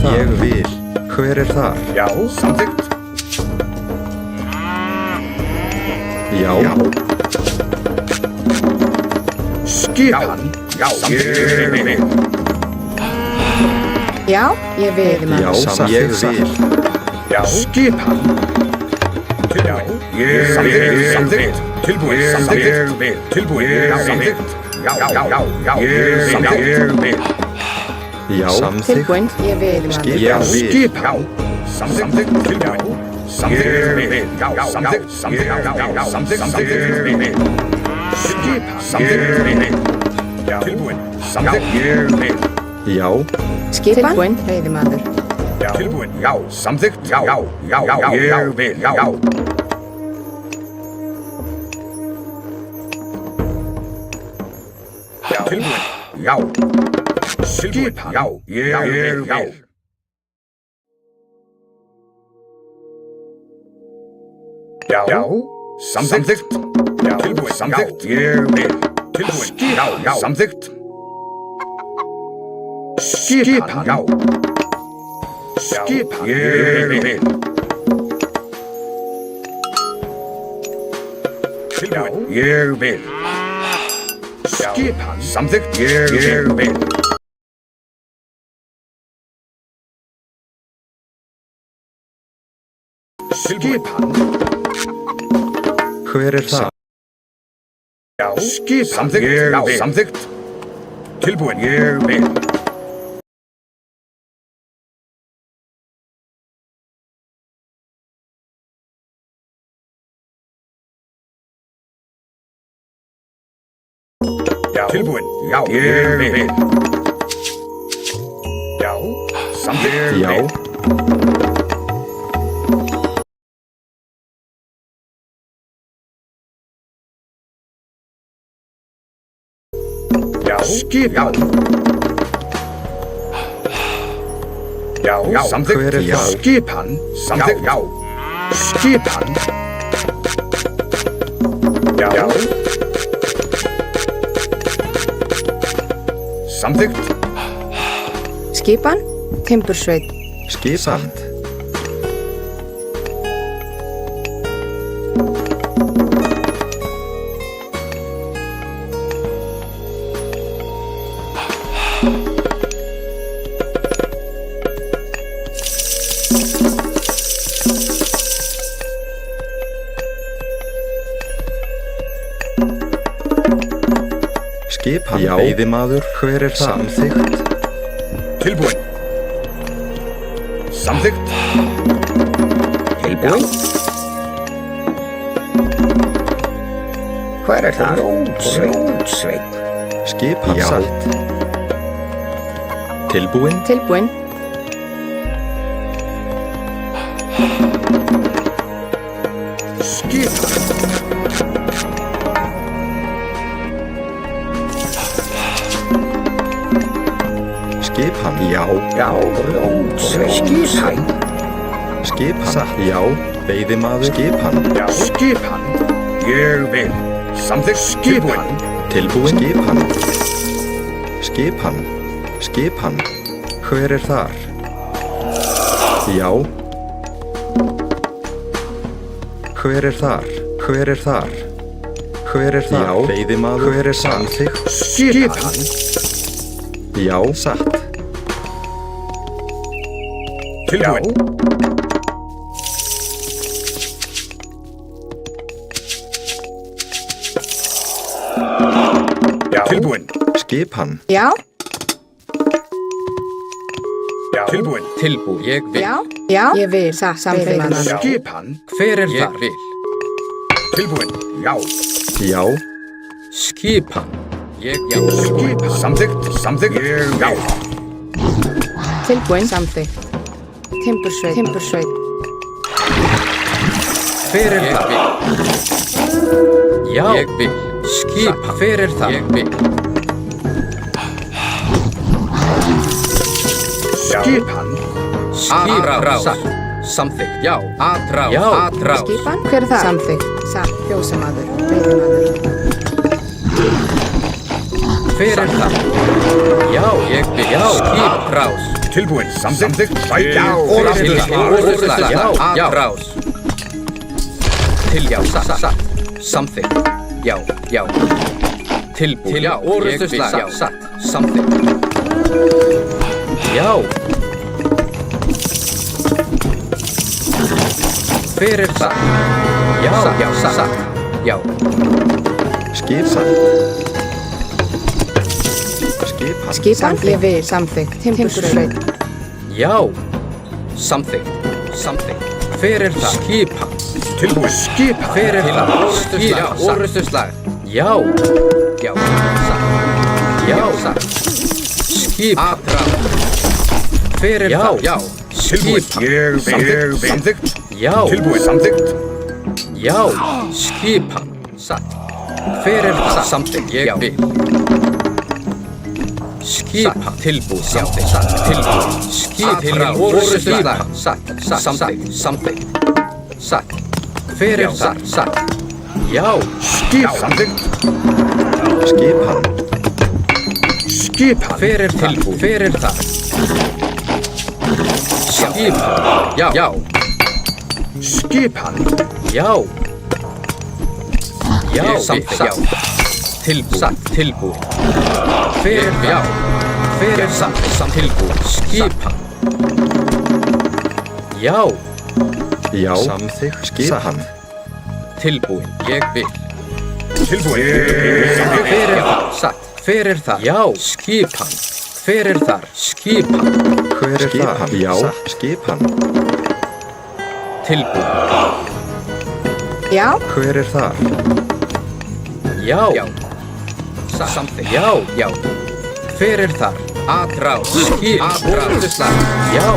það? Ég vil. Hver er þar? Já, samþykkt. Já. Skipan. Já, ég vil. Já, ég vil. Já, ég vil. Já, skipan. Já, ég vil. Samþykkt. Tilbúið. Samþykkt. Tilbúið. Samþykkt. Já, ég vil. Já, Tilbúin, ég vil. Já, skipan. Samþykkt. Tilbúið. Samþykkt. Já, samþykkt. Samþykkt. Skipan. Samþykkt. Já, tilbúin. Samþykkt. Ég vil. Já. Skipan, veiðimaður. Já, tilbúin. Já, samþykkt. Já, ég vil. Já. Tilbúin. Já. Skipan. Já, ég vil. Já. Samþykkt. Já, tilbúin. Samþykkt. Ég vil. Tilbúin. Já, samþykkt. Skipan. Já. Skipan. Ég vil. Tilbúin. Ég vil. Skipan. Samþykkt. Ég vil. Skipan. Hver er það? Já, skipan. Samþykkt. Já, samþykkt. Tilbúin. Ég vil. Já, tilbúin. Já, ég vil. Já, samþykkt. Já. Já, skipan. Já, samþykkt. Hver er Já, það? skipan. Samþykkt. Já, skipan. Já. Samþykkt. Skipan, timbursveit. Skipan. Skipan. Já. Veiðimaður. Hver er það? Samþykkt. Tilbúin. Samþykkt. Tilbúin. Hver er það? Rótsveit. Skipan. Já. Satt. Tilbúin. Tilbúin. Skipan. Skipan. Já. Rótsveit. Skipan. Skipan. Satt. Já. Veiðimaður. Skipan. Já, skipan. Ég vil. Samþykkt. Skipan. Tilbúin. Skipan. Skipan. Skipan. Hver er þar? Já. Hver er þar? Hver er þar? Hver er þar? Já. Veiðimaður. Hver er samþykkt? Skipan. Já. Satt. Tilbúin. Já. Tilbúin. Skipan. Já, Já. Tilbúin. Tilbúin. Ég vil. já, ég vil. Veiðimaður. Já. Skipan. Hver er það? Ég vil. Tilbúin. Já. Já. Skipan. Ég já. Skipan. Samþykkt. Samþykkt. Ég já. Tilbúin, samþykkt. Timbursveit. Hver er það? Já. Ég vil. Skipan. Hver er það? Ég vil. Skipan. Atrás. Samþykkt. Já. Atrás. Já. Atrás. Skipan, hver er það? Samþykkt. Fjósamaður, veiðimaður. Hver er það? Já, ég vil. Já. Atrás. Tilbúin. Samþykkt. Já. Orrustuslag. Já. Atrás. Já. Satt. Samþykkt. Já. Tilbúin. Já. Orrustuslag. Já. Satt. Samþykkt. Já. Fyrir það. Já. Satt. Já. Skipan. Skipan ég vil. Samþykkt. Timbursveit. Já. Samþykkt. Fyrir það. Skipan. Tilbúin. Skipan. Fyrir það. Orrustuslag. Já. Satt. Skipan. Atrás. Fyrir það. Já. Tilbúin. Skipan. Samþykkt. Já. Tilbúin. Samþykkt. Já. Skipan. Satt. Fyrir það. Samþykkt. Ég vil. Skipan. Tilbúið. Samþykkt. Tilbúið. Skipan. Orrustuslag. Satt. Samþykkt. Satt. Fyrir það. Satt. Já. Samþykkt. Skipan. Fyrir tilbúið. Fyrir það. Skipan. Já. Skipan. Já. Samþykkt. Já. Tilbúið. Satt. Tilbúið. Fyrir já. Fyrir samþykkt. Tilbúið. Skipan. Já. Samþykkt. Skipan. Tilbúið. Ég vil. Tilbúin. Fyrir það. Satt. Fyrir það. Já. Skipan. Fyrir þar. Skipan. Hver er það? Já. Skipan. Tilbúið. Já. Hver er það? Já. Samþykkt. Já. Fyrir þar. Atrás. Orrustuslag. Já.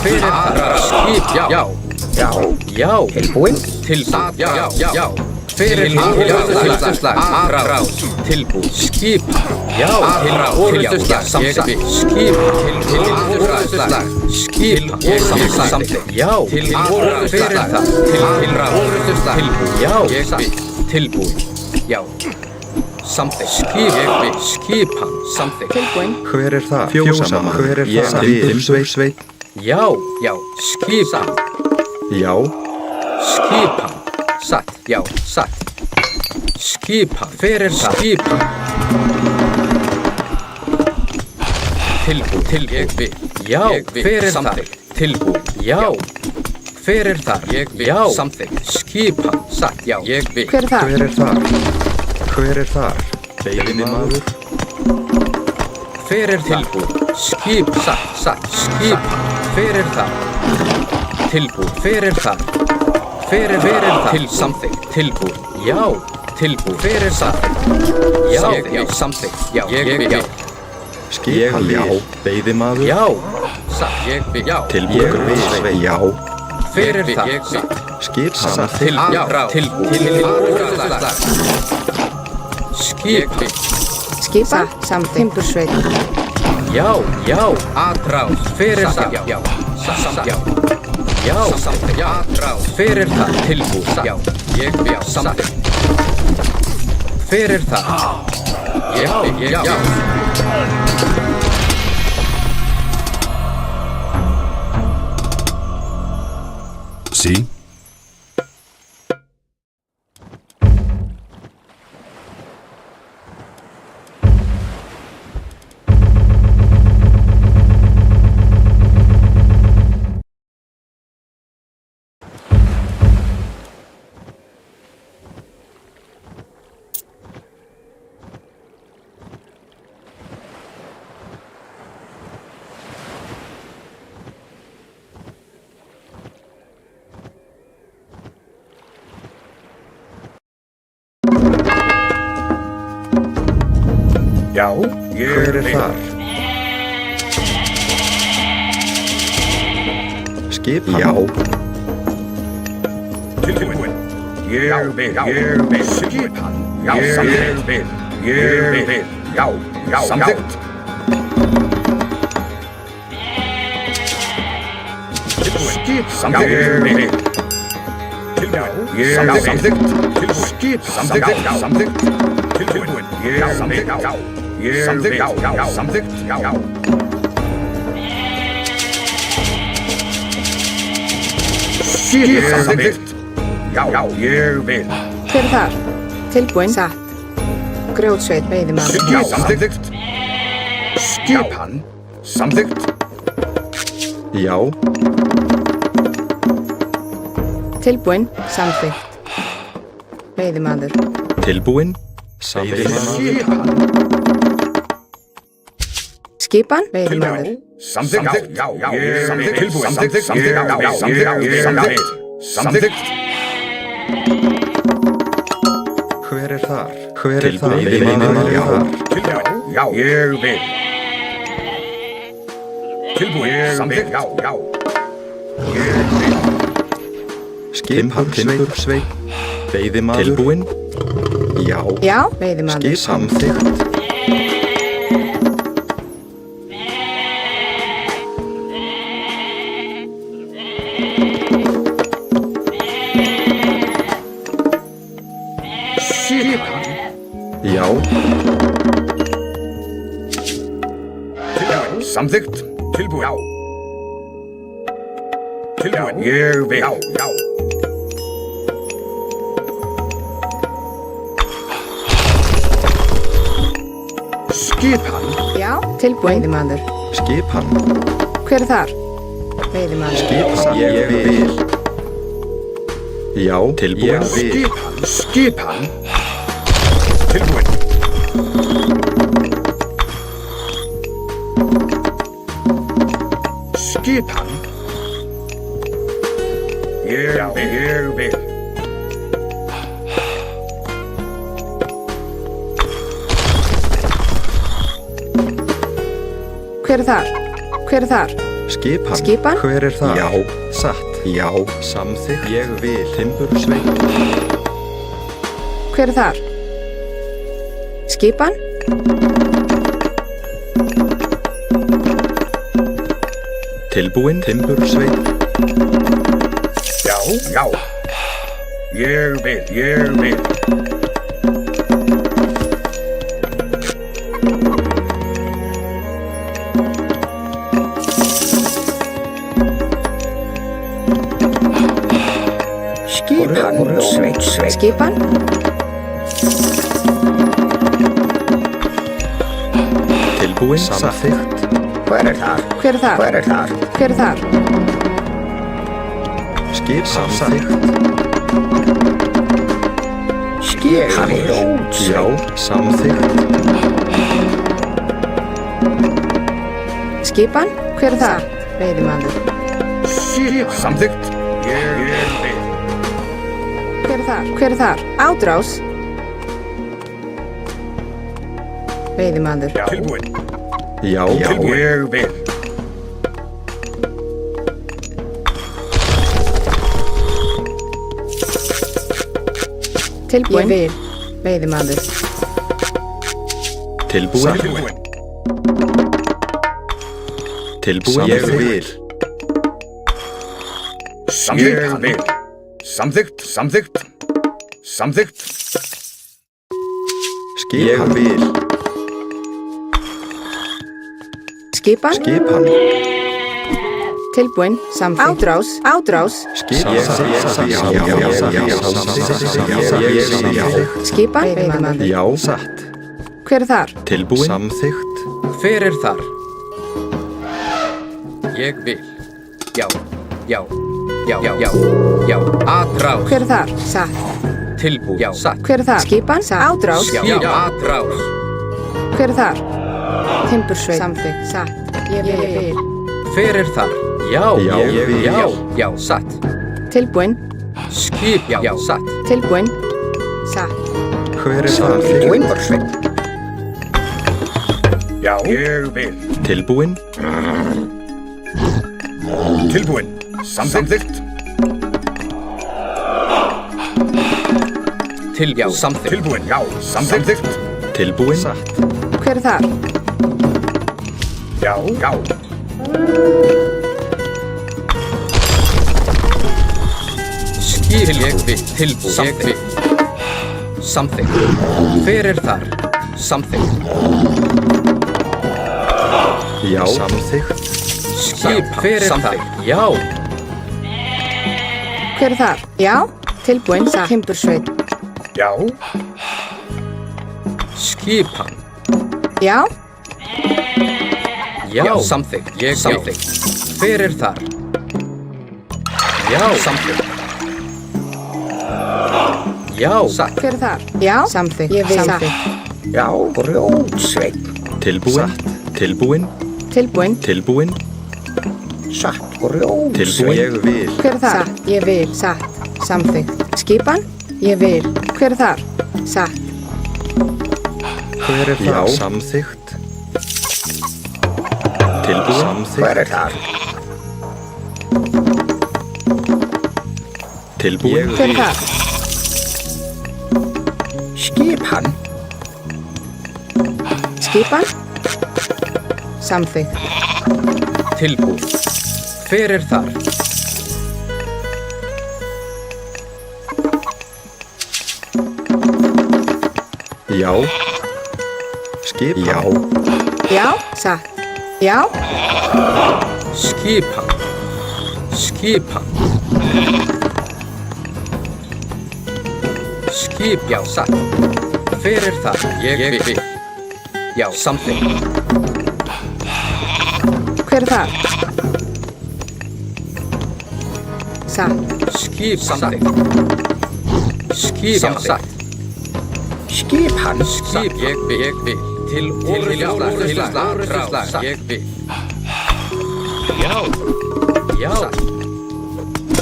Fyrir þar. Skip. Já. Tilbúin. Tilbúið. Já. Fyrir orrustuslag. Atrás. Tilbúið. Skip. Já. Orrustuslag. Samþykkt. Skip. Orrustuslag. Skip. Samþykkt. Já. Fyrir þar. Orrustuslag. Tilbúið. Já. Tilbúið. Já. Samþykkt. Skipan. Samþykkt. Tilbúin. Hver er það? Fjósamann. Hver er það? Timbursveit. Já. Skipan. Já. Skipan. Satt. Skipan. Fyrir það. Skipan. Tilbúið. Ég vil. Já. Fyrir það. Tilbúið. Já. Fyrir þar. Já. Samþykkt. Skipan. Satt. Já. Ég vil. Hver er það? Hver er það? Hver er það? Veiðimaður. Fyrir tilbúið. Skip. Satt. Skipan. Fyrir þar. Tilbúið. Fyrir þar. Fyrir þar. Til samþykkt. Tilbúið. Já. Tilbúið. Fyrir þar. Já. Samþykkt. Já. Ég vil. Skipan. Já. Veiðimaður. Já. Satt. Ég vil. Já. Tilbúið. Já. Fyrir þar. Skipan. Tilbúið. Skip. Skipa. Samþykkt. Timbursveit. Já. Atrás. Fyrir það. Já. Samþykkt. Atrás. Fyrir það. Tilbúið. Já. Ég vil. Samþykkt. Fyrir það. Já. Sí. Já. Hver er það? Skipan. Já. Tilbúin. Ég vil. Skipan. Já. Samþykkt. Ég vil. Já. Samþykkt. Skip. Samþykkt. Ég vil. Samþykkt. Skip. Samþykkt. Tilbúin. Samþykkt. Samþykkt. Já. Samþykkt. Já, ég vil. Hver er þar? Tilbúinn. Satt. Grjótsveit veiðimaður. Samþykkt. Skipan. Samþykkt. Já. Tilbúinn. Samþykkt. Veiðimaður. Tilbúinn. Veiðimaður. Skipan. Veiðimaður. Samþykkt. Já, tilbúin. Samþykkt. Samþykkt. Hver er þar? Hver er þar? Veiðimaður. Já, ég vil. Tilbúin. Samþykkt. Já. Skipan. Timbursveit. Veiðimaður. Tilbúinn. Já. Já, veiðimaður. Samþykkt. Já. Samþykkt. Tilbúin. Já. Tilbúin. Ég vil. Já. Skipan. Já, tilbúinn. Veiðimaður. Skipan. Hver er þar? Veiðimaður. Skipan. Ég vil. Já. Tilbúinn. Skipan. Tilbúin. Skipan. Ég vil. Hver er þar? Hver er þar? Skipan. Skipan? Hver er það? Já. Satt. Já. Samþykkt. Ég vil. Timbursveit. Hver er þar? Skipan? Tilbúinn. Timbursveit. Já. Ég vil. Skipan? Tilbúinn. Samþykkt. Hver er þar? Hver er þar? Hver er þar? Skip. Samþykkt. Skipan. Já. Samþykkt. Skipan? Hver er þar? Veiðimaður. Samþykkt. Ég vil. Hver er þar? Hver er þar? Átrás. Veiðimaður. Tilbúin. Já. Ég vil. Tilbúinn. Ég vil. Veiðimaður. Tilbúinn. Tilbúinn. Ég vil. Samþykkt. Skipan. Ég vil. Skipan? Skipan. Tilbúinn. Samþykkt. Átrás. Skipan. Skipan? Veiðimaður. Já. Satt. Hver er þar? Tilbúinn. Samþykkt. Hver er þar? Ég vil. Já. Atrás. Hver er þar? Satt. Tilbúin. Já. Satt. Hver er þar? Skipan? Átrás. Já. Atrás. Hver er þar? Timbursveit. Samþykkt. Satt. Ég vil. Hver er þar? Já. Ég vil. Já. Satt. Tilbúinn. Skip. Já. Satt. Tilbúinn. Satt. Hver er það? Timbursveit. Já. Ég vil. Tilbúinn. Samþykkt. Samþykkt. Tilbúin. Já. Samþykkt. Tilbúinn. Satt. Hver er þar? Já. Skip. Ég vil. Tilbúin. Samþykkt. Samþykkt. Hver er þar? Samþykkt. Já. Samþykkt. Skip. Hver er þar? Já. Hver er þar? Já, tilbúinn, satt. Timbursveit. Já, Skipan. Já, Já, samþykkt. Ég samþykkt. Hver er þar? Já, samþykkt. Já, satt. hver er þar? Já, samþykkt. Ég vil samþykkt. já, grjótsveinn. Tilbúin. Tilbúin. Tilbúinn. Tilbúin. Satt, grjótsveinn. Tilbúin. Ég vil. Hver er þar? Satt. Ég vil, satt. Samþykkt. Skipan? Ég vil. Hver er þar? Satt. Hver er það? Já. Samþykkt. Tilbúin. Samþykkt. Hver er þar? Tilbúin. Hver er þar? Skipan. Skipan? Samþykkt. Tilbúð. Hver er þar? Já. Skipan. Já. Já, satt. Já, Skipan. Skipan. Já, satt. Hver er þar? Ég vil. Já, samþykkt. hver er þar? Satt. Skip, samþykkt. Skip, satt. Skipan. Skip, ég vil. Til orðuslag, ég vil. Já. Já.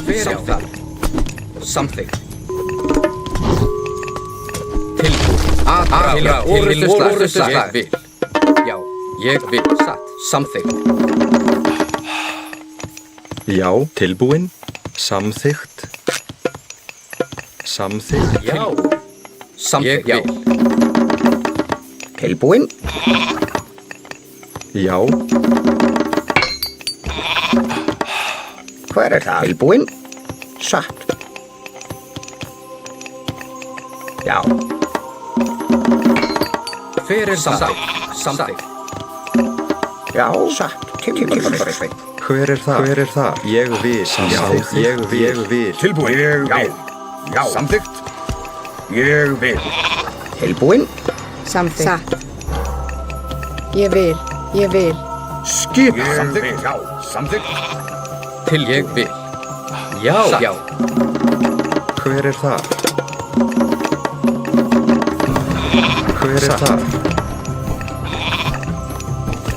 Hver er þar? Samþykkt. Tilbúð. Orðuslag, ég vil. Já, ég vil. Satt. Samþykkt. Já. Tilbúin. Samþykkt. Samþykkt. Já. Samþykkt. Já. Tilbúin. Já. Hver er það? Tilbúin. Satt. Já, Hver er þar? Samþykkt. já, satt. Timbursveinn. Hver er það? Hver er það? Ég vil. Samþykkt. Ég vil. Tilbúin. Ég vil. Já, samþykkt. Ég vil. Tilbúin. Samþykkt. Satt. Ég vil. Ég vil. Skipan. Samþykkt. Já, samþykkt. Til ég vil. Já. Já. Hver er það? Hver er það?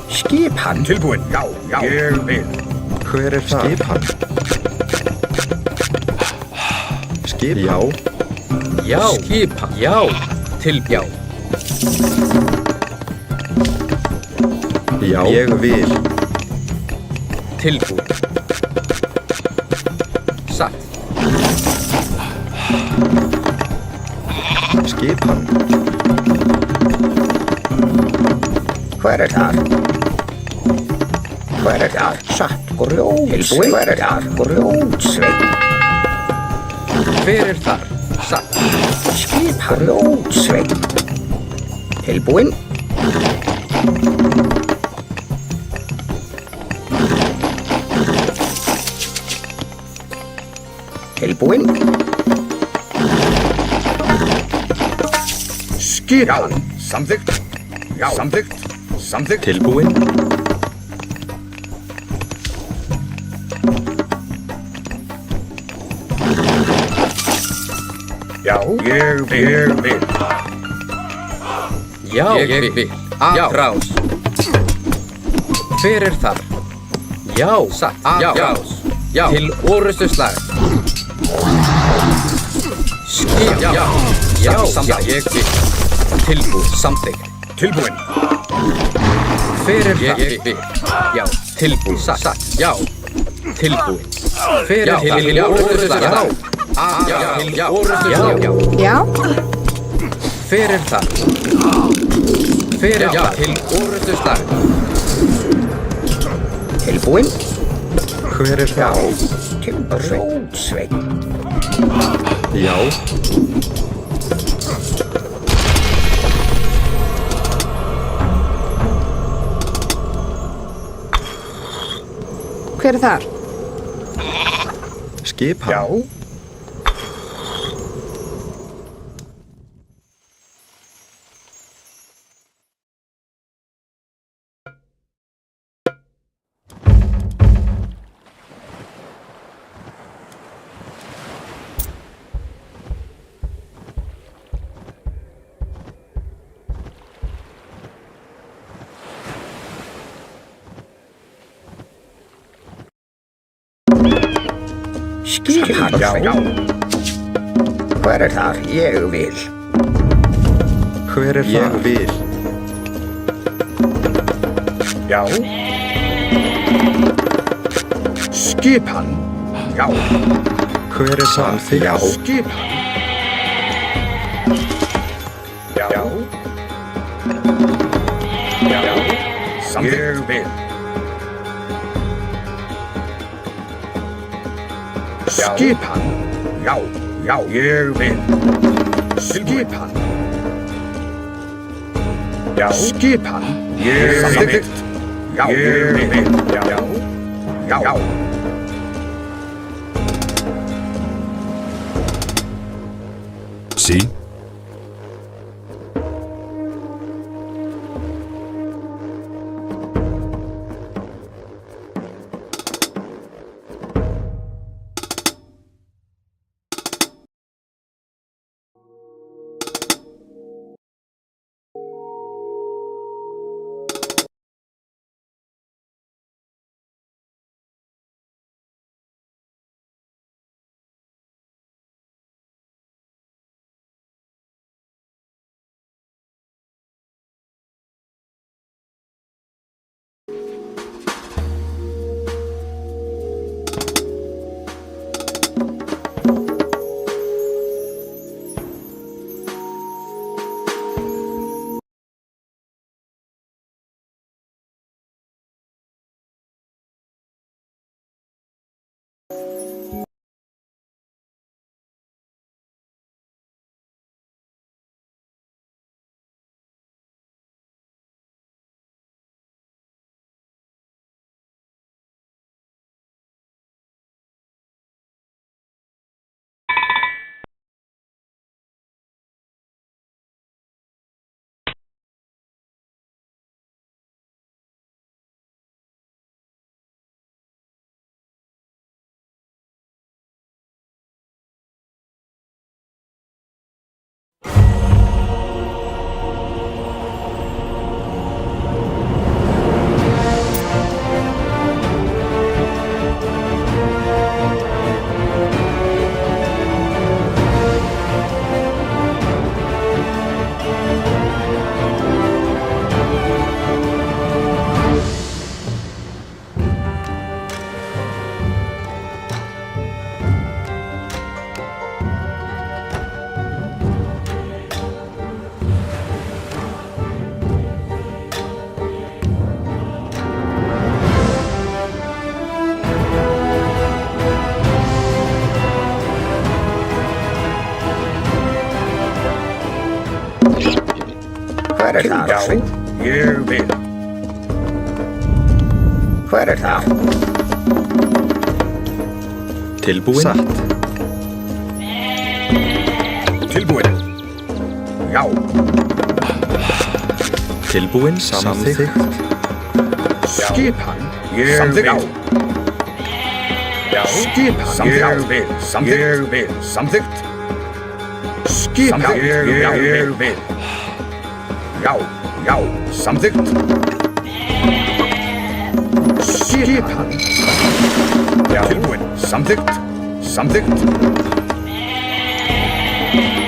Skipan. Tilbúin. Já, já. Ég vil. Hver er það? Skipan. Skip. Já. Já. Skipan. Já. Til já. Já. Ég vil. Tilbúð. Satt. Skipan. Hver er það? Hver er það? Satt. Grjótsveinn. Hver er það? Grjótsveinn. Hver er þar? Satt. Skipan. Grjótsveinn. Tilbúin. Tilbúin. Skipan. Já, samþykkt. Já, samþykkt. Samþykkt. Tilbúin. Já, ég vil. Já. Ég vil. Atrás. Hver er þar? Já. Satt. Atrás. Já. Til orrustuslag. Skip. Já. Já. Samþykkt. Ég vil. Tilbúð. Samþykkt. Tilbúin. Hver er það? Ég vil. Já. Tilbúð. Satt. Já. Tilbúð. Hver er til orrustuslag? Já. Já. Já, Hver er það? Hver er það? Til orrustuslag. Tilbúin. Hver er Já, það? Timbursveinn. Já. hver er þar? Skipan. Já, Skipan, já. Hver þar? Ég vil. Hver þar? Ég vil. Já. Skipan, já. Hver þar? Samþykkt. Já. Skipan. Já. Já. Samþykkt. Ég vil. Skipan, já. Já, ég vil. Skipan. Já. Skipan. Ég samþykkt. Já, ég vil. Já. Já. Já. Sí. Hver þar? Já, ég vil. Hver þar? Tilbúin. Satt. Tilbúin. Já. Tilbúin. Samþykkt. Skipan. Ég vil. Já. Skipan. Ég vil. Samþykkt. Ég vil. Samþykkt. Skipan. Ég vil. Já, já, samþykkt. Skipan. Já. Tilbúin. Samþykkt. Samþykkt.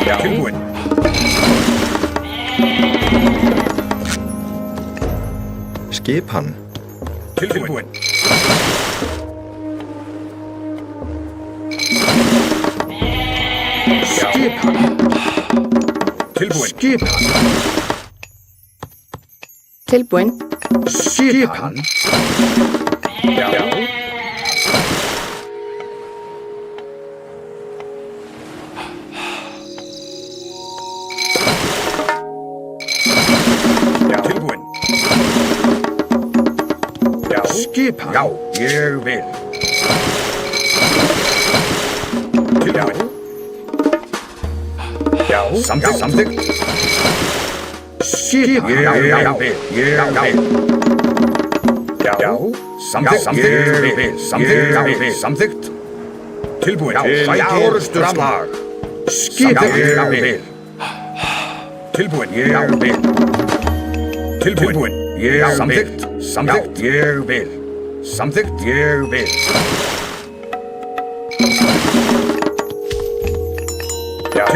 Já. Tilbúin. Skipan. Tilbúin. Skipan. Tilbúin. Skipan. Tilbúin. Skipan. Já. Já. Tilbúin. Já. Skipan. Já, ég vil. Tilbúin. Já. Samþykkt. Samþykkt. Skipan. Ég vil. Ég vil. Já. Samþykkt. Ég vil. Samþykkt. Samþykkt. Tilbúin. Orðsturslag. Skipan. Ég vil. Tilbúin. Ég vil. Tilbúin. Ég vil. Samþykkt. Samþykkt. Ég vil. Samþykkt. Ég vil.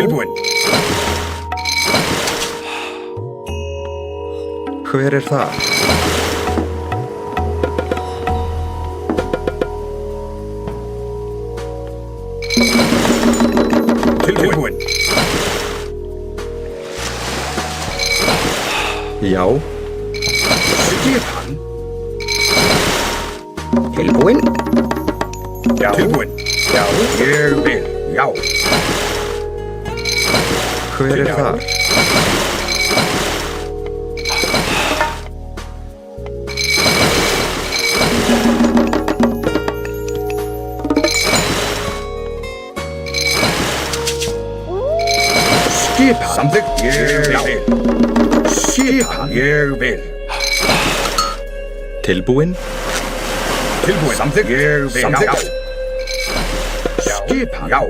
Tilbúinn. Hver er þar? Tilbúinn. Já, Skipan. Tilbúinn. Já. Tilbúinn. Já. Ég vil. Já. hver er þar? Skipan. Samþykkt. Ég vil. Skipan. Ég vil. Tilbúinn? Tilbúinn. Samþykkt. Ég vil. Samþykkt. Skipan. Já.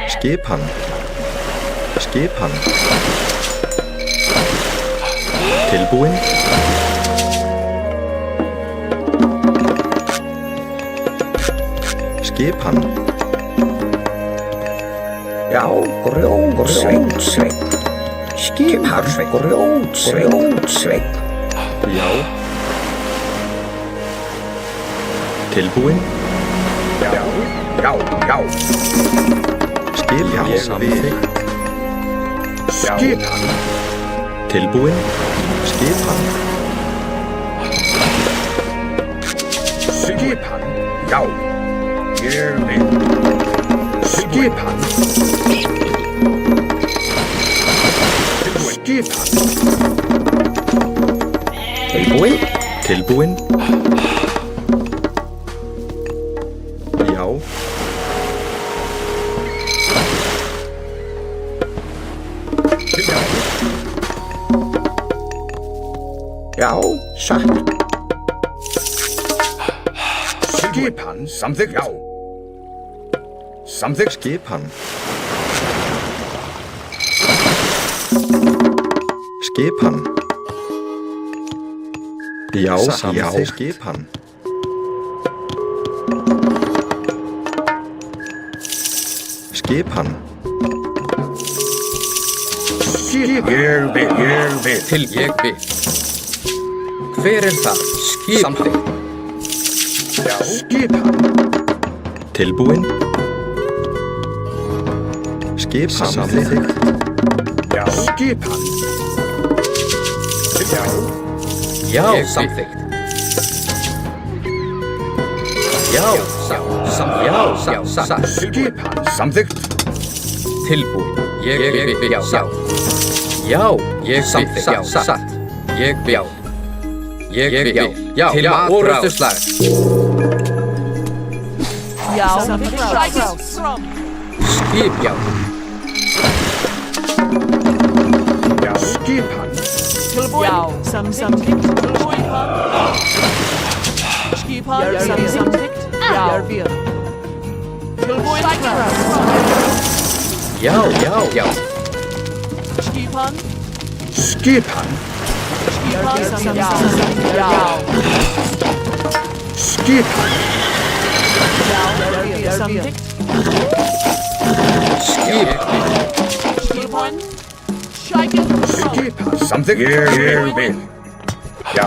Skipan. Skipan. Tilbúinn? Skipan. Já, grjótsveinn. Skipan, grjótsveinn. Já. Tilbúinn? Já. Já. Já. Skipan. Samþykkt. Skipan. Tilbúinn? Skipan. Skipan. Já. Ég vil. Skipan. Skipan. Tilbúinn. Tilbúinn? Já. Já, satt. Skipan. Samþykkt. Já. Samþykkt. Skipan. Skipan. Já, samþykkt. Skipan. Skipan. Skipan. Ég vil. Ég vil. Til ég vil. Hver er það? Samþykkt. Já. Skipan. Tilbúinn? Skipan. Samþykkt. Já. Skipan. Já. Já, samþykkt. Já, satt. Skipan. Samþykkt. Tilbúinn. Ég vil. Já. Já, ég samþykkt. Já, satt. Ég vil. Ég vil. Já, til orðuslag. Já, samþykkt. Skip, já. Já. Skipan. Já, samþykkt. Skipan, samþykkt. Já, tilbúinn. Já. Skipan. Skipan. Já. Skipan. Samþykkt. Skip. Skipan. Skipan. Skipan. Samþykkt. Ég vil. Já.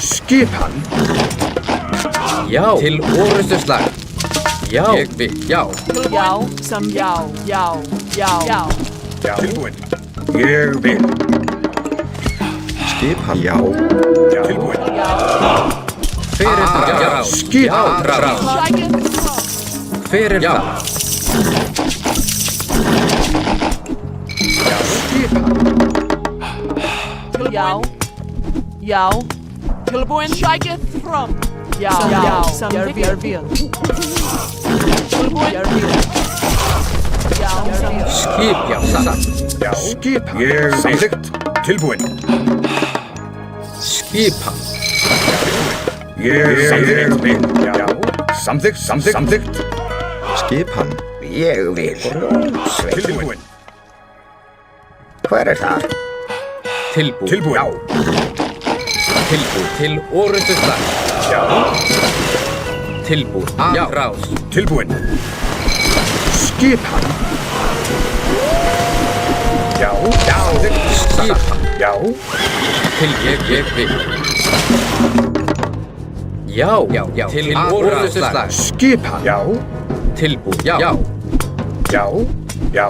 Skipan. Já, til orðuslag. Já, ég vil. Já. Já, samþykkt. Já. Tilbúinn. Ég vil. Skipan. Já. Tilbúinn. Hver er það? Já. Skipan. Hver er það? Skipan. Já. Tilbúinn. Já, samþykkt. Skip, já, satt. Já. Skipan. Ég samþykkt. Tilbúinn. Skipan. Ég vil. Já. Samþykkt. Samþykkt. Skipan. Ég vil. Grjótsveinn. Tilbúinn. Hver er þar? Tilbúinn. Tilbúinn. Já. Tilbúinn. Til orðuslag. Já. Tilbúinn. Já. Rás. Tilbúinn. Skipan. Já, Skipan. já, Til ég vil. Já, til orrustuslag. skipan. Já, Tilbúið, já. já, já.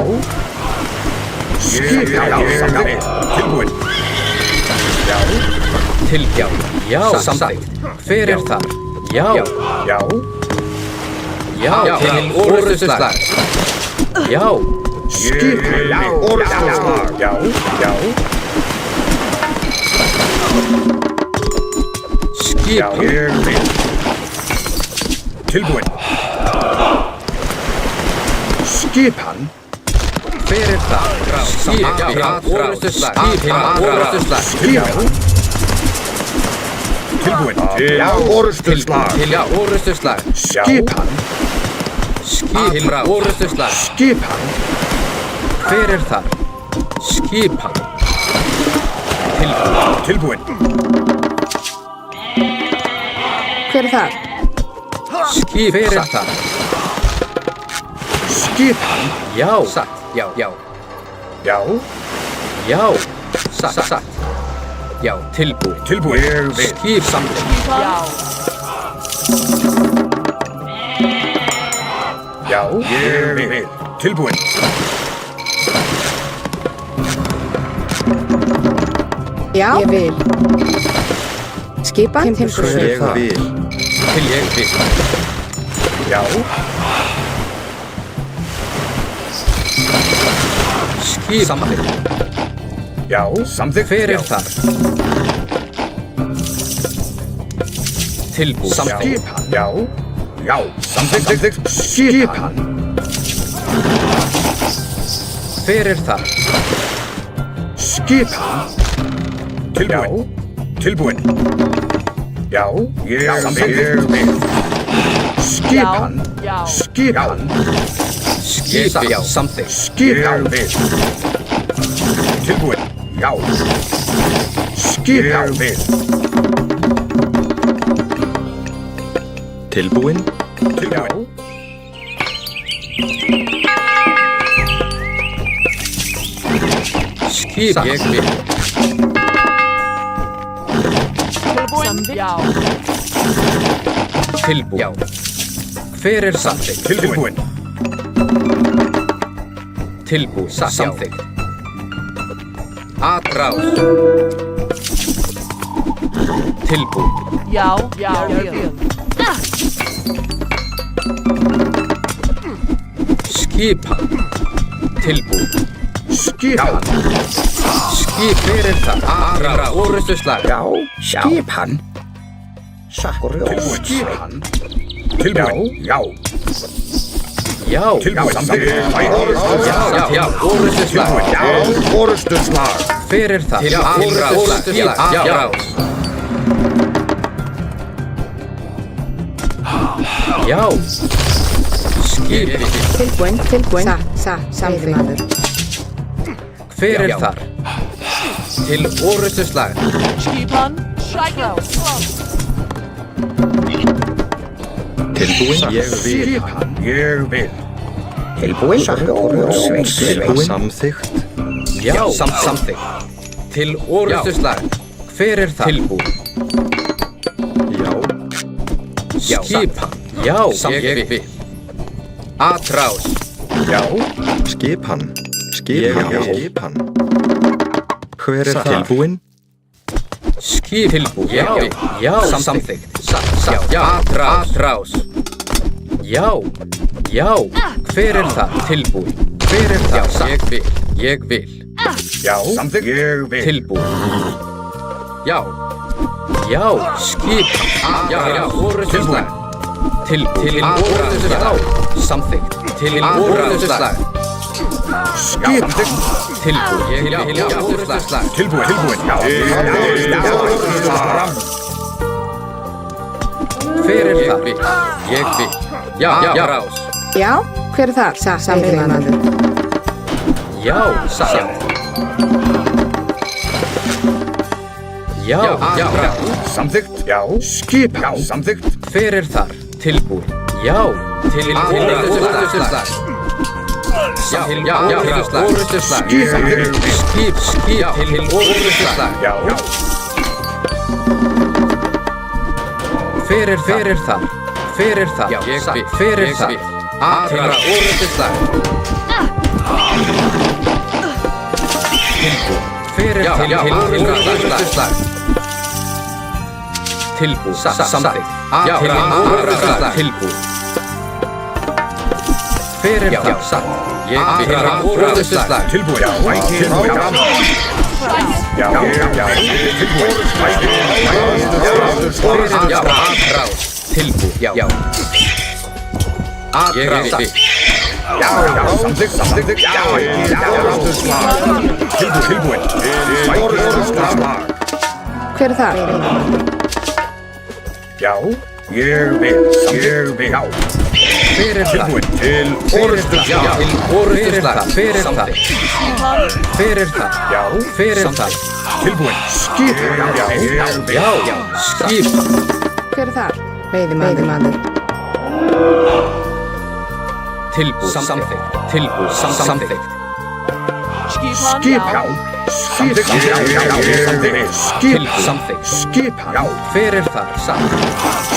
Skipan. Já, samþykkt. Tilbúin. Já, Tilgjá. Já, samþykkt. Hver er þar? Já, já, já, til orrustuslag. Já, skipan. Já, orðslag. Já, já, já, skipan. ég vil. Tilbúin. Skipan. Hver er þar? Skipan, orrustuslag. Skipan, orrustuslag. Skipan. Tilbúin. Já, orðstuslag. Til orrustuslag. Skipan. Skipan, orrustuslag. Skipan. Hver er þar? Skipan. Tilbúin. Hver er þar? Hver er þar? Skipan. Já, satt. Já, Já, já, satt. Já, tilbúið. tilbúin. Ég vil. Skip samþykkt. Já. Já, ég vil. Tilbúin. Já, ég vil. Skipan, Hver tilbúið. er þar? Til ég vil. Já, Skip samþykkt. já, samþykkt. Hver Já. er þar? Tilbúið. Samþykkt. Skipan. Já, já, samþykkt. Skipan. Hver er þar? Skipan. Tilbúin. Tilbúin. Já, ég vil. Skipan. Já. Skipan. Skip, já, samþykkt. Skipan. Ég vil. Tilbúin. Já. Skipan. Ég vil. Tilbúin? Tilbúin. Skip, ég vil. Tilbúin. Já. Tilbúið. Já. Hver er samþykkt? Tilbúin. Tilbúið. Samþykkt. Atrás. Tilbúið. Já. Já. Skipan. Tilbúið. Skipan. Skip, hver er það? Atrás. Orrustuslag. Já, skipan. Sakkur Tilbúin. Skipan. Tilbúin. Já. Já. Tilbúin. Samþykkt. Já. Orrustuslag. Já, orðstuslag. Hver er það? Já. Orrustuslag. Atrás. Já. Skip. Tilbúin, tilbúin. Samþykkt. Hver er þar? Til orrustuslag. Skipan. Shake it. Tilbúin? Ég vil. Skipan. Ég vil. Tilbúin. Tilbúin? Samþykkt? Já. Samþykkt. Til orrustuslag. Hver er það? Tilbúið. Já. Skipan. Já. Ég vil. Atrás. Já. Skipan? Skipan? Hver er það? Tilbúin? Skip. Tilbúið. Já. Samþykkt. Já. Atrás. Já. Hver er það? Tilbúið. Hver er það? Ég vil. Já. Samþykkt. Ég vil. Tilbúið. Já. Skipan. Já. Orrustuslag. Til orrustuslag. Samþykkt. Til orrustuslag. Skipan. Tilbúið. Já. Orrustuslag. Tilbúin. Tilbúin. Já. Orðstuslag. Hver er það? Ég vil. Já. Rás. Já, hver er þar? Samþykkt. Já. Já. Samþykkt. Já. Skipan. Samþykkt. Hver er þar? Tilbúið. Já. Til orrustuslag. Orrustuslag. Skip, til orrustuslag. Já. Fyrir þar. Fyrir þar. Fyrir þar. Til orrustuslag. Tilbúð. Fyrir orrustuslag. Tilbúð. Samþykkt. Til orrustuslag. Tilbúð. Fyrir þar. Fyrir orrustuslag. Tilbúin. Já. Tilbúð. Já. Samþykkt. Tilbúin. Hver er þar? Já, ég vil. Já. Fyrir þar. Tilbúin til Orrustuslag. Orrustuslag. Fyrir þar. Skipan. Fyrir þar. Já. Fyrir þar. Tilbúin. Skipan. Já. Skipan. Hver er þar? Veiðimaður. Tilbúð. Samþykkt. Tilbúð. Samþykkt. Skipan. Skipan. Tilbúð. Samþykkt. Skipan. Fyrir þar.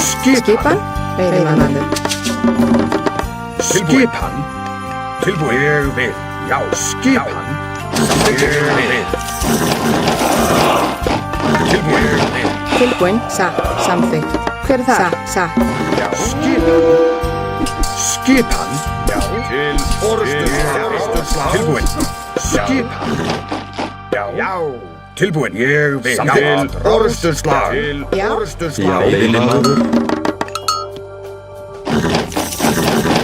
Skipan? Veiðimaður. Skipan. Tilbúin. Ég vil. Já. Skipan. Tilbúin. Tilbúin. Samþykkt. Hver er þar? Já. Skipan. Já. Til orrustuslag. Tilbúin. Skipan. Já. Tilbúin. Ég vil. Til orrustuslag. Já. Já, veiðimaður.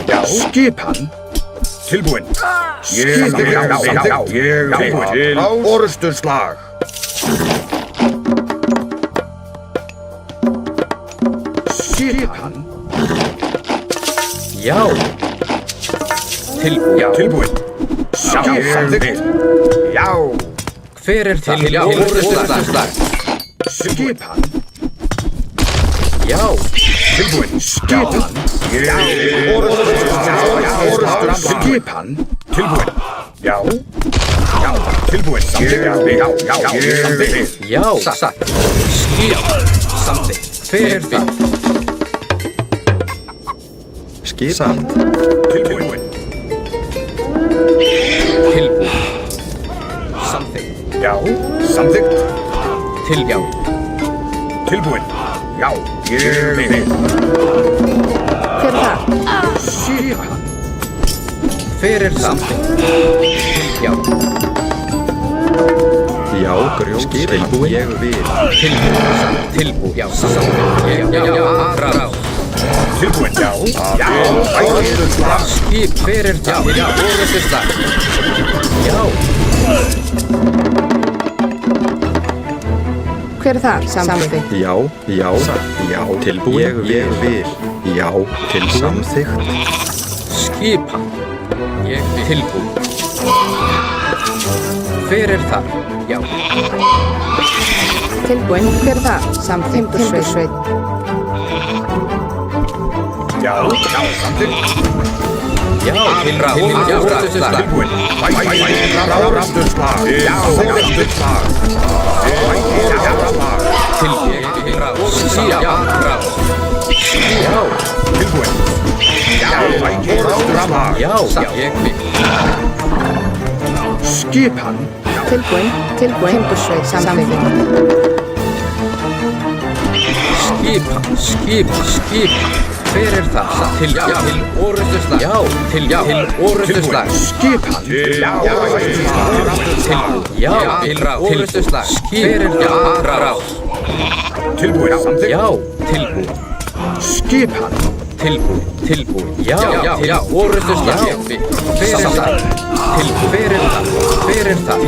Já. Skipan. Tilbúin. Ég vil. Til orrustuslag. Skipan. Já. Tilbúð. Tilbúin. Já. Fyrir þar. Orrustuslag. Skipan. Já. Tilbúin. Skipan. Skipan. Tilbúin. Já. Tilbúin. Já. Skipan. Samþykkt. Fyrir þar. Skipan. Tilbúin. Tilbúð. Samþykkt. Já. Samþykkt. Já. Tilbúin. Já. Ég vil. Hver er þar? Skipan. Fyrir þar. Já. Já, grjót. Tilbúin. Ég vil. Tilbúð. Já. Samþykkt. Já. Tilbúin. Já. Orrustuslag. Skip fyrir þar. Já. Orrustuslag. Já. Hver er þar? Samþykkt. Já. Tilbúin. Ég vil. Já. Samþykkt. Skipan. Tilbúð. Fyrir þar. Já. Tilbúin. Hver er þar? Samþykkt. Timbursveit. Já. Samþykkt. Já. Orrustuslag. Tilbúin. Orrustuslag. Já. Orrustuslag. Já. Tilbúin. Orrustuslag. Já. Skipan. Tilbúin. Timbursveit. Samþykkt. Skipan. Fyrir það. Til orrustuslag. Já. Til orrustuslag. Skipan. Já. Orrustuslag. Fyrir það. Tilbúin. Já. Tilbúð. Skipan. Tilbúð. Já. Orrustuslag. Fyrir það. Fyrir það.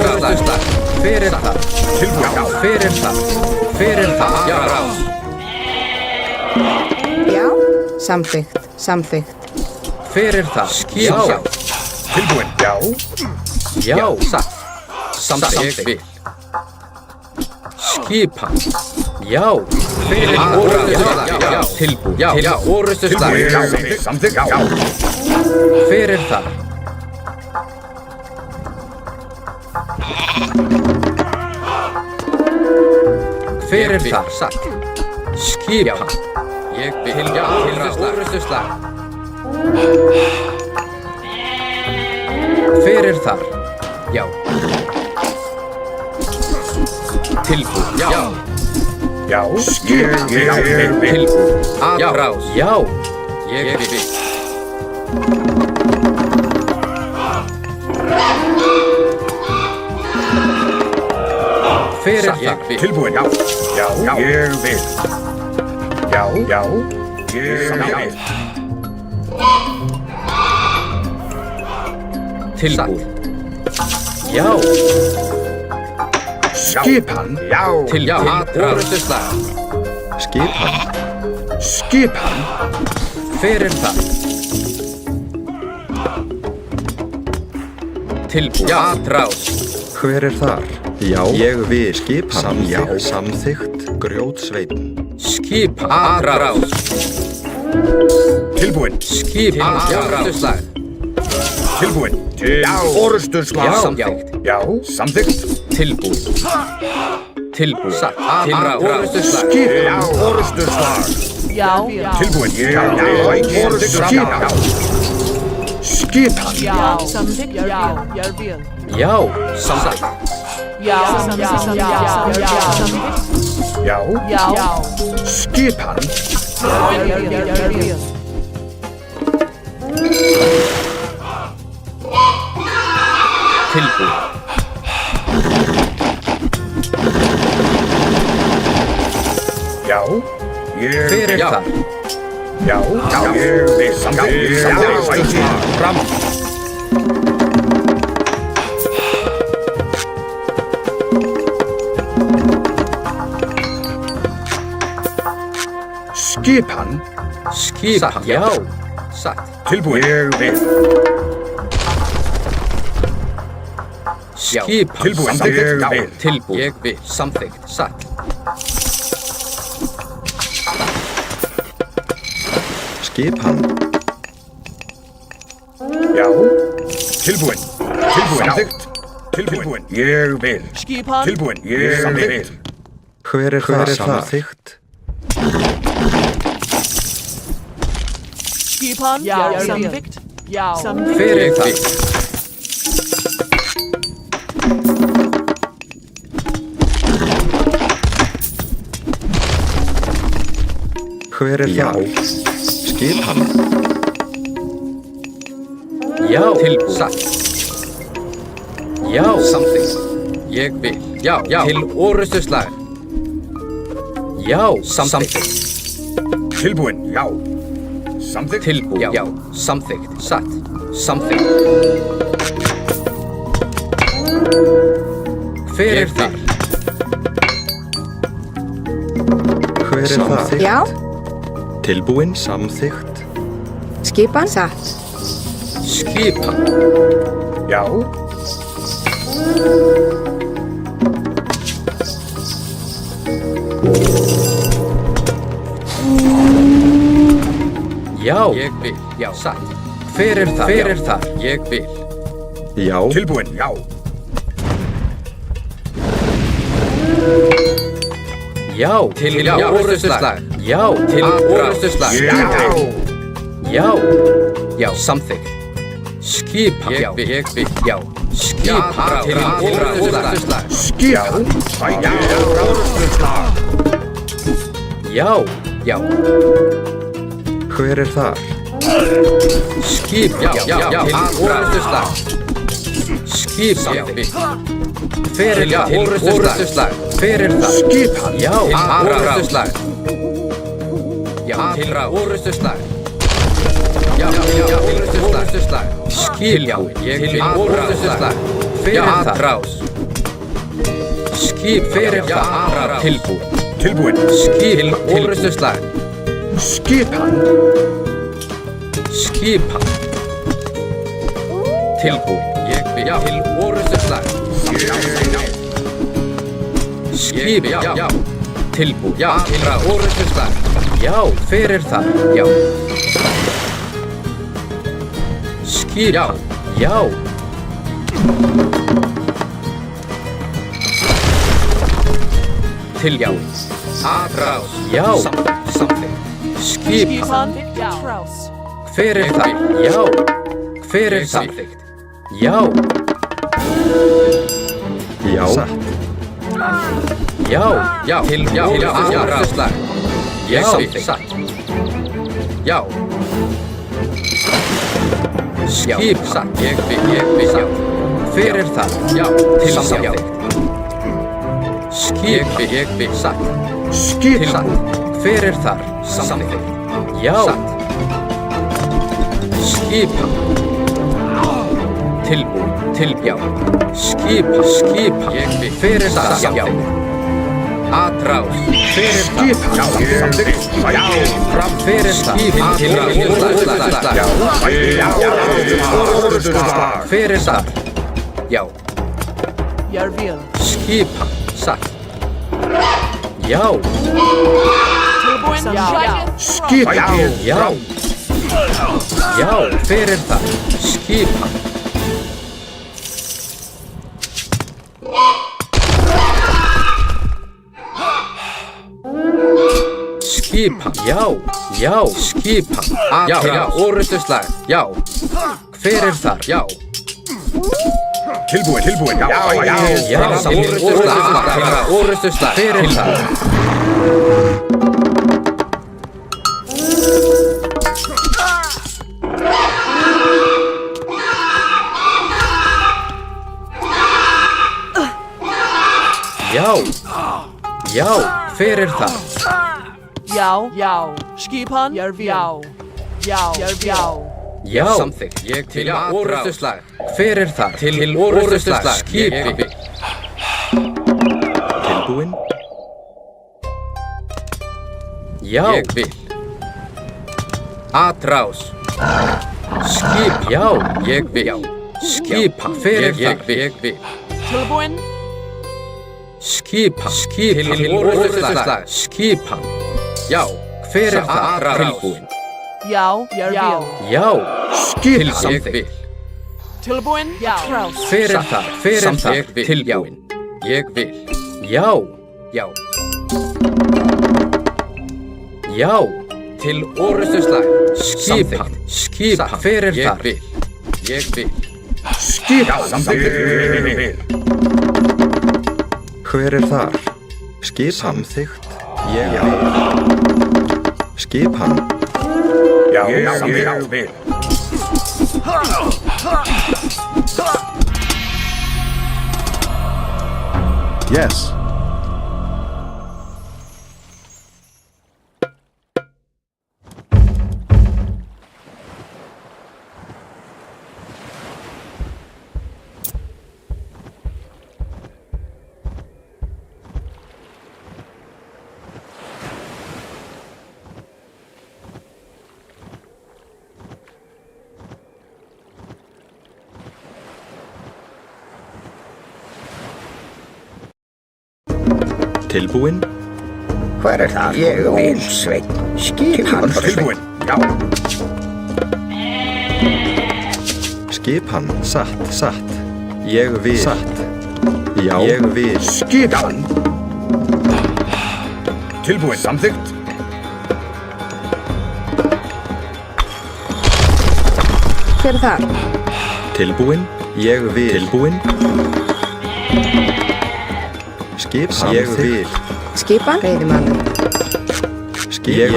Orrustuslag. Fyrir það. Fyrir það. Já. Já. Samþykkt. Fyrir það. Já. Tilbúin. Já. Samþykkt. Skipan. Já. Fyrir orrustuslag. Tilbúð. Já. Orrustuslag. Samþykkt. Já. Fyrir það. Hver er þar? Satt. Skipan. Ég vil orrustuslag. Hver er þar? Já. Tilbúð. Já. Já, ég vil. Tilbúð. Aðrás. Já. Ég vil. Hver er þar? Tilbúin, já. Já, ég vil. Já, ég vil. Tilbúð. Já. Skipan, já. Tilbúð. Orrustuslag. Skipan. Skipan, Hver er það? Tilbúð. Aðrás. Hver er þar? Já, ég vil. Skipan. Já, samþykkt. Grjótsveitn. Skipan. Aðrás. tilbúin. Skipan. Orrustuslag. Tilbúin. Já, orrustuslag. Já, samþykkt. Já, samþykkt. Tilbúð. Tilbúð. Orrustuslag. Skipan, já, orrustuslag. Já. Tilbúin. Já, orrustuslag. Skipan. Já. Samþykkt. Já. Jeg vil. Já, samþykkt. Já. Samþykkt. Já, Já. skipan. Jeg vil. Tilbúð. Já, ég Hver er vil. þar? Já, ég vil. Samþykkt. Fram. Skipan. Skipan. Já, satt. Tilbúin. Ég vil. Skipan. Tilbúin. Ég vil. Tilbúð. Ég vil. Samþykkt. Satt. Skipan. Já. Tilbúin. Tilbúin. Samþykkt. Tilbúin. Ég vil. Skipan. Tilbúin. Ég vil. Hver er það? Samþykkt. Skipan. Ja. Samþykkt. Ja. Hver er það? Hver er það? Skipan. Já, tilbúð. Satt. Já, samþykkt. Ég vil. Já. Til orrustuslag. Já, samþykkt. Tilbúin. Já. Samþykkt. Tilbúð. Já, samþykkt. Satt. Samþykkt. Hver er þar? Hver er það? Já. Tilbúin. Samþykkt. Skipan. Satt. Skipan. Já. Já. Ég vil. Já, satt. Hver er þar? Hver er þar? Ég vil. Já. Tilbúin. Já. Já. Til orrustuslag. Já. Til orrustuslag. Já. Já, samþykkt. Skipan. Ég vil. Já. Skipan. Til orrustuslag. Skipan. Já. Orrustuslag. Já. Já. Hver er þar? Skipan. Já. Til orrustuslag. Skipan. Ég vil. Hver er það? Orrustuslag. Hver er það? Skipan. Já. Til orrustuslag. Já. Til orrustuslag. Já. Til orrustuslag. Skipan. Ég vil. Orrustuslag. Hver er það? Rás. Skip. Hver er það? Tilbúð. Tilbúin. Skip. Orrustuslag. Skipan. Skipan. Tilbúð. Ég vil. Til orrustuslag. Skip. Já. Tilbúð. Já. Til orrustuslag. Já. Hver er það? Já. Skipan. Já. Tilbúin. Atrás. Já. Samþykkt. Skipan. Samþykkt. Trás. Hver er það? Já. Hver er samþykkt? Já. Já. Já. Já. Til orðuslag. Já. Satt. Já. Skip. Satt. Ég vil. Já. Hver er það? Já. Til samþykkt. Skip. Ég vil. Satt. Til satt. Hver er þar? Samþykkt. Já. Satt. Skipa. Tilbúin. Já. Skipa. Ég vil. Hver er það? Já. Atrás. Hver er það? Fram. Hver er það? Hver er það? Já. Ég vil. Skipa. Satt. Já. Tilbúin. Já. Skipan. Já. Já. Hver er það? Skipa. Skipan. Já. Já. Skipan. Já. Orrustuslag. Já. Hver er það? Já. Tilbúin. Já. Já. Orrustuslag. Hver er það? Já. Já. Hver er það? Já. Skipan. Ég vil. Já. Já. Samþykkt. Ég til orrustuslag. Hver er það? Til orrustuslag. Skipi. Tilbúin. Já. Ég vil. Atrás. Skip. Já. Ég vil. Skipa. Hver er það? Ég vil. Tilbúin. Skipa. Til orrustuslag. Skipa. Já. Hver er það? Tilbúin. Já. Ég vil. Já. Til samþykkt. Tilbúin. Trás. Hver er það? Hver er það? Tilbúin. Ég vil. Já. Já. Já. Til orrustuslag. Skipa. Hver er það? Ég vil. Skipan. Hver er þar? Skip samþykkt. Ég vil. Skipan. Já. Vil. Yes. Tilbúin. Hver er það? Ég vil, Sveinn. Skipan. Tilbúin. Já. Skipan. Satt. Ég vil. Satt. Já. Ég vil. Skipan. Tilbúin. Samþykkt. Hver er það? Tilbúin. Ég vil. Tilbúin. Skip samþykkt. Ég vil. Skipan. Veiðimaður. Ég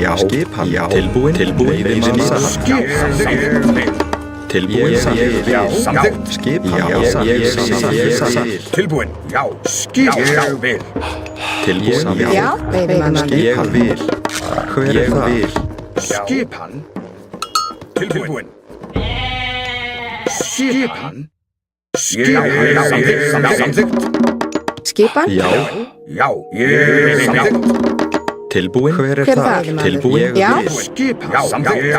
Já. Skipan. Tilbúin. Veiðimaður. Tilbúin. Samþykkt. Skipan. Tilbúin. Já. Skipan. Vil. Tilbúin. Já. Veiðimaður. Ég vil. Hver er það? Skipan. Tilbúin. Skipan. Samþykkt. Skipan. Já. Já. Samþykkt. Tilbúin. Hver er Hver er það? það? Tilbúin. Já. Skipan. Samþykkt.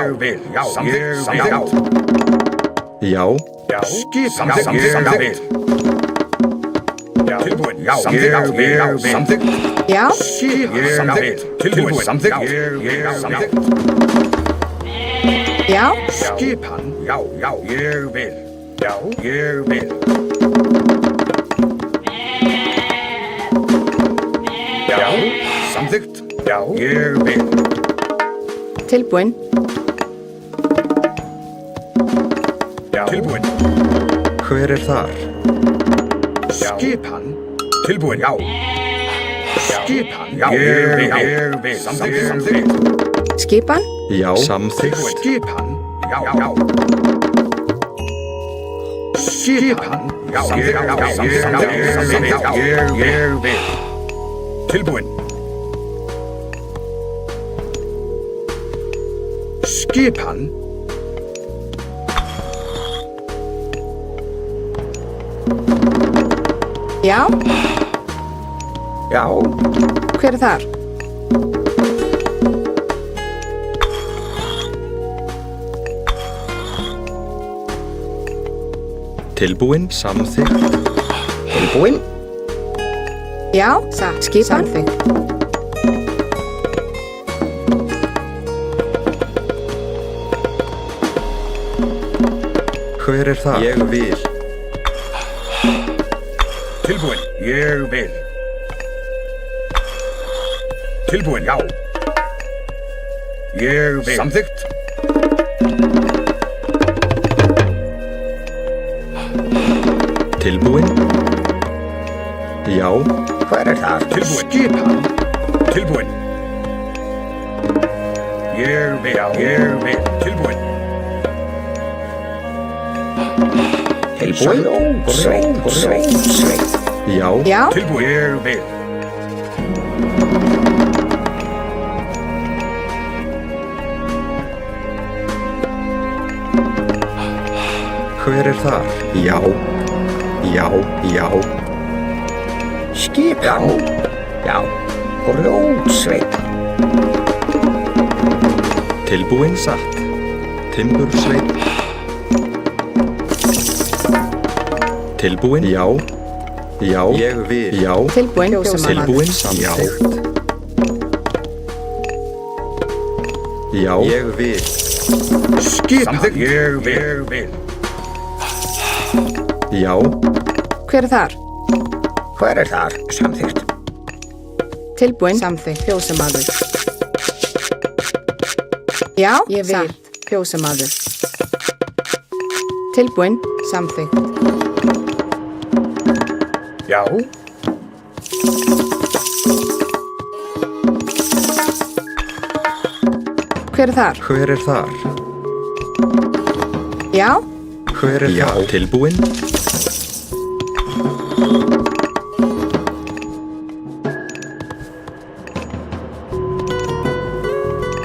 Samþykkt. Já. Skipan. Samþykkt. Tilbúin. Samþykkt. Já. Skipan. Samþykkt. Tilbúin. Samþykkt. Já, Skipan. Já, já, ég vil. Já, ég vil. Já, samþykkt. Já, ég vil. tilbúin. Já. Tilbúin. Hver er þar? Skipan. Tilbúin. Já. Skipan. Já, ég vil. Samþykkt. Samþykkt. Skipan. Já, samþykkt. Skipan. Já, já. Skipan. Já, ég vil. Tilbúin. Skipan. Já, Já, hver er þar? Tilbúin, samþykkt. tilbúin. Já, satt. Skipan. Samþykkt. Hver er þar? Ég vil. Tilbúin. Ég vil. Tilbúin, já. Ég vil. Samþykkt. Tilbúin. Já, Hver er það? Tilbúin. Skipan. Tilbúin. Ég vil. Ég vil. Tilbúin. Tilbúin. Sveit. já, Já, Tilbúin. Ég vil. hver er þar? Já, já, já. Skipan. Já. Rótsveit. Tilbúin, satt. Timbursveit. Tilbúin, já. Já, ég vil. Já, tilbúin. Fjósamaður. tilbúin, samþykkt. Já, ég vil. Skipan. Ég vil. Já, Hver er þar? Hver er þar? Samþykkt. Tilbúin. Samþykkt. Fjósamaður. Já, ég vil. Satt. Fjósamaður. Tilbúin. Samþykkt. Já. Hver er þar? hver er þar? Já, Hver er þar? Tilbúin.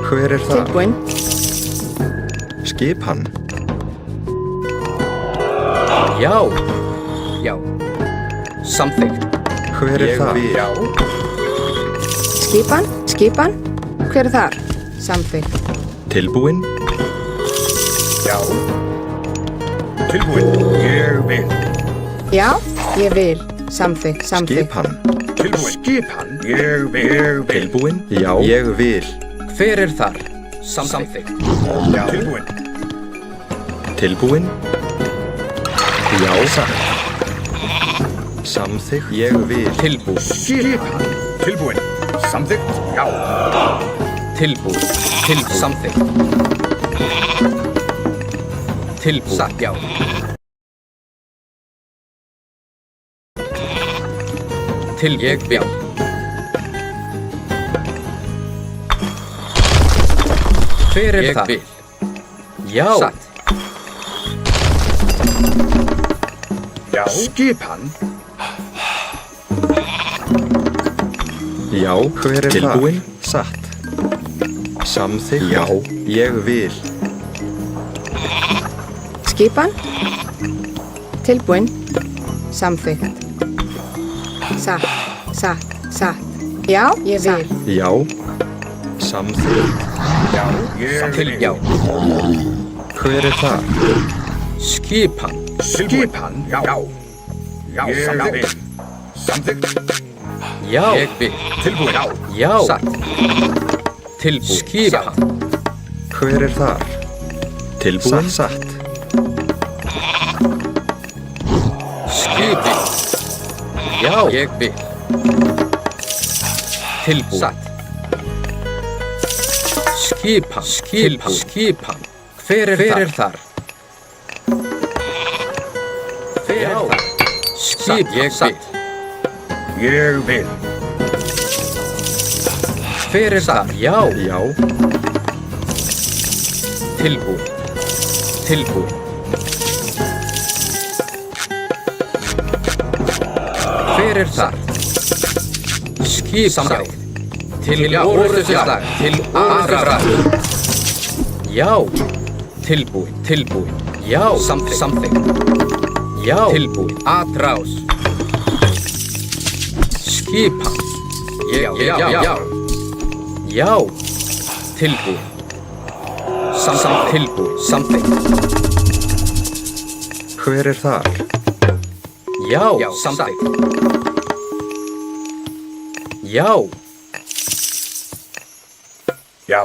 Hver er þar? tilbúin. Skipan. Já. Já. Samþykkt. Hver er þar? Já. Skipan. Skipan. Hver er þar? Samþykkt. Tilbúin. Já. Tilbúin. Ég vil. Já, ég vil. Samþykkt. Samþykkt. Skipan. Tilbúin. Skipan. Ég vil. Tilbúin. Já, ég vil. Hver er þar? Samþykkt. Já. Tilbúin. Tilbúin. Já, satt. Samþykkt. Ég vil. Tilbúin. Skipan. Tilbúin. Samþykkt. Já. Tilbúin. Samþykkt. Tilbúin. Satt, já. Ég vil. Hver er það? Já. Satt. Já. Skipan. Já, hver er tilbúin? Satt. Samþykkt. Já, ég vil. Skipan. Tilbúin. Samþykkt. Satt. Satt. Satt. Já, ég vil. Já. Samþykkt. Já. Ég vil. Já. Hver er það? Skipan. Skipan. Já. Já. Ég vil. Samþykkt. Já. Ég vil. Tilbúin. Já. Já. Satt. Tilbúin. Skipan. Hver er þar? Tilbúin. Satt. Skipi. Já, ég vil. Tilbúin. Satt. Skipan. Skipan. Hver er þar? Hver er þar? Skip, ég vil. Ég vil. Hver er þar? Já. Já. Tilbúin. Hver er þar? Skip samþykkt. Til orðuslag. Til aðrar. Já. Tilbúin. Já. Samþykkt. Já. Tilbúin. Atrás. Skipan. Já. Já. Tilbúin. Samþykkt. Hver er þar? Já. Samþykkt. Já. Já.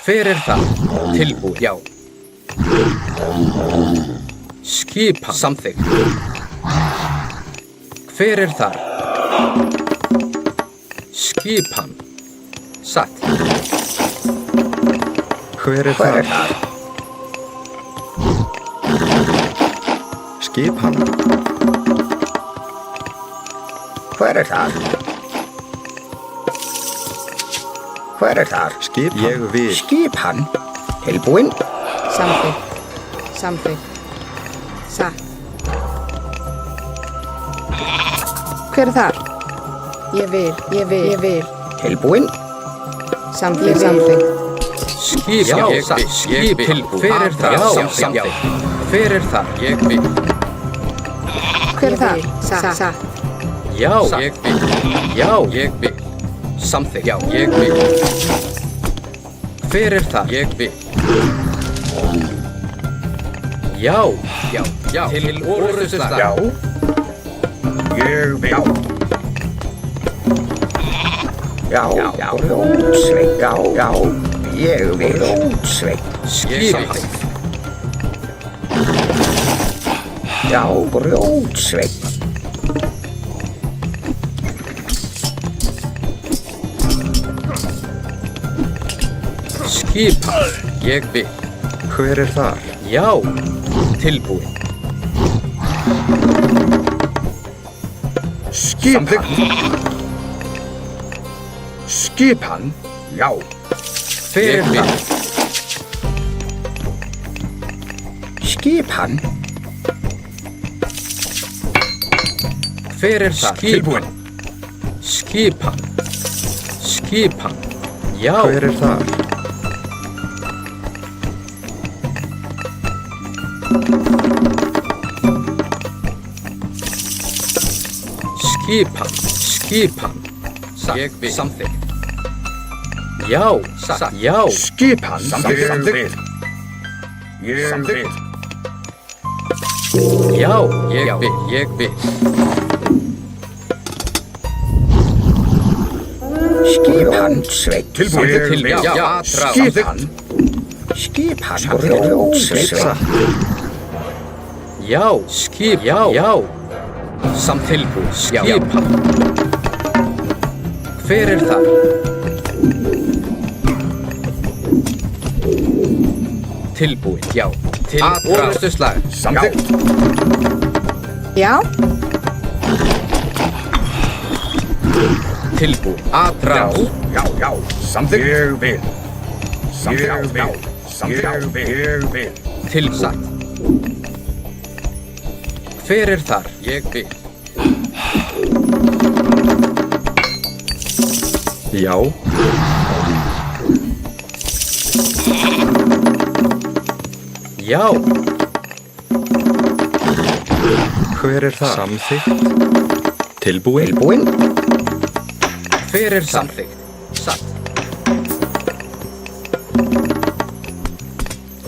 Hver er það? Tilbúin. Já. Skipan. Samþykkt. Hver er þar? Skipan. Satt. Hver er Hver er þar? þar? Skipan. Hver er þar? Hver er þar? Skipan. Ég vil. Skipan. Tilbúin. Samþykkt. Satt. Hver er þar? Ég vil. Tilbúin. Samþykkt. Skip. Tilbúin. Hver er þar? Samþykkt. Hver er þar? Ég vil. Hver er þar? Satt. Já. Ég vil. Samþykkt. Já. Ég vil. Hver er þar? Ég vil. Já. Til orðuslag. Já. Ég vil. Já. Rótsveit. Já. Ég vil. Rótsveit. Skip. Já. Rótsveit. Skipan. Ég vil. Hver er þar? Já. Tilbúin. Skipan. Skipan. Já. Hver er þar? Skipan. Hver er þar? Tilbúin. Skipan. Já. Hver er þar? Skipan. Ég vil. Samþykkt. Já. Já. Skipan. Ég vil. Já. Ég vil. Skipan. Sveit. Tilbúin. Já. Skipan. Skipan. Rótsveit. Já. Skip. Já. Tilbúin. Skipan. Hver er þar? Tilbúin. Já. Til orðuslag. Samþykkt. Já. Tilbúin. Atrás. Já. Samþykkt. Ég vil. Ég vil. Tilsatt. Hver er þar? Ég vil. Já. Já. Hver er þar? Samþykkt. Tilbúin. Tilbúin. Hver er samþykkt? Satt.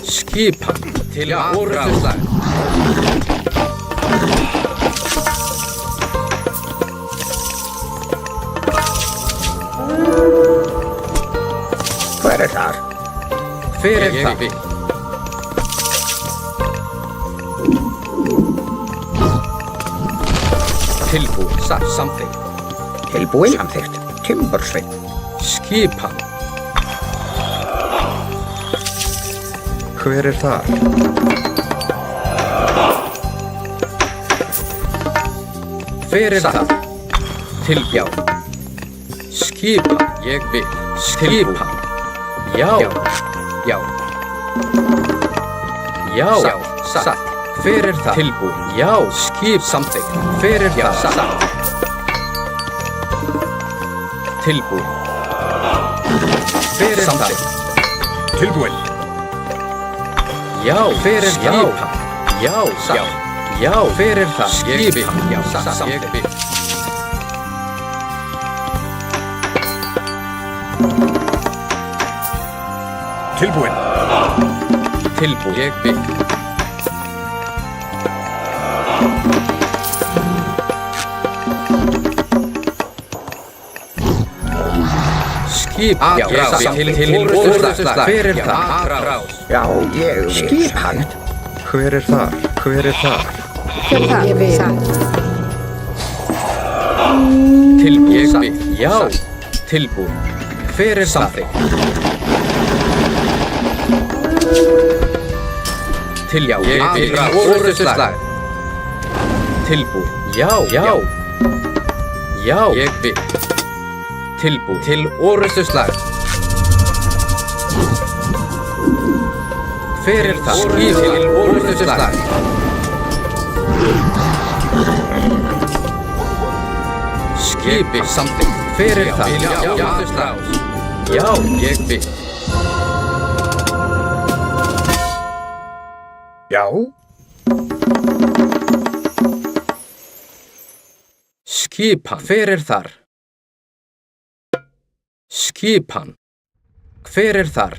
Skipan. Til orðuslag. Hver er þar? Hver er það? Tilbúið. Samþykkt. Tilbúin. Samþykkt. Timbursveit. Skipan. Hver er þar? Hver er það? Tilbjá. Skipan. Ég vil. Skipan. Já. Já. Já. Satt. Hver er það? Tilbúið. Já. Skip. Samþykkt. Hver er það? Satt. Tilbúið. Hver er það? Tilbúin. Já. Hver er skipan? Já. Satt. Já. Hver er það? Skipan. Já. Satt. Ég vil. Tilbúin. Tilbúið. Ég vil. Skip. Já. Til orðuslag. Hver er það? Já, ég vil. Skipan. Hver er þar? Hver er þar? Hver er það? Ég vil. Tilbúið. Ég vil. Já. Tilbúið. Hver er samþykkt? Tilbúið. Ég vil. Orðuslag. Tilbúið. Já. Já. Já. Ég vil. Tilbúið. Til orðuslag. Hver er það? Skip. Til orðuslag. Skipi. Samþykkt. Hver er það? Já. Já. Ég vil. Já. Skipan. Hver er þar? Skipan. Hver er þar?